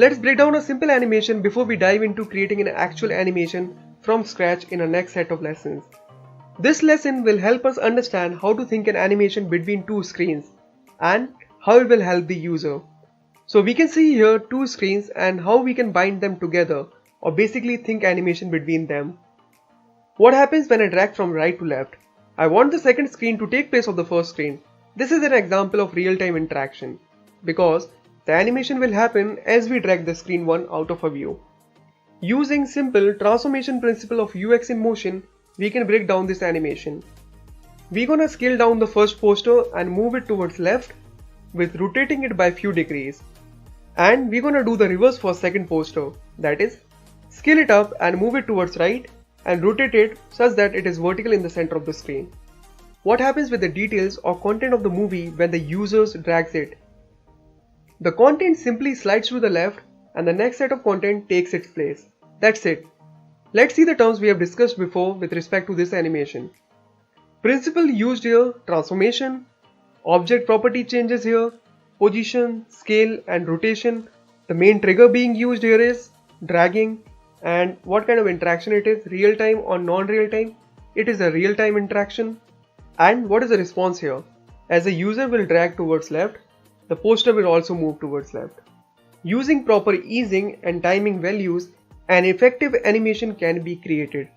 Let's break down a simple animation before we dive into creating an actual animation from scratch in our next set of lessons. This lesson will help us understand how to think an animation between two screens and how it will help the user. So we can see here two screens and how we can bind them together or basically think animation between them. What happens when I drag from right to left? I want the second screen to take place of the first screen. This is an example of real-time interaction because the animation will happen as we drag the screen one out of a view. Using simple transformation principle of UX in motion, we can break down this animation. We're gonna scale down the first poster and move it towards left with rotating it by few degrees. And we're gonna do the reverse for second poster, that is, scale it up and move it towards right and rotate it such that it is vertical in the center of the screen. What happens with the details or content of the movie when the user drags it? The content simply slides to the left and the next set of content takes its place. That's it. Let's see the terms we have discussed before with respect to this animation. Principle used here, transformation, object property changes here, position, scale and rotation. The main trigger being used here is dragging, and what kind of interaction it is, real time or non-real time. It is a real time interaction. And what is the response here? As the user will drag towards left, the poster will also move towards left. Using proper easing and timing values, an effective animation can be created.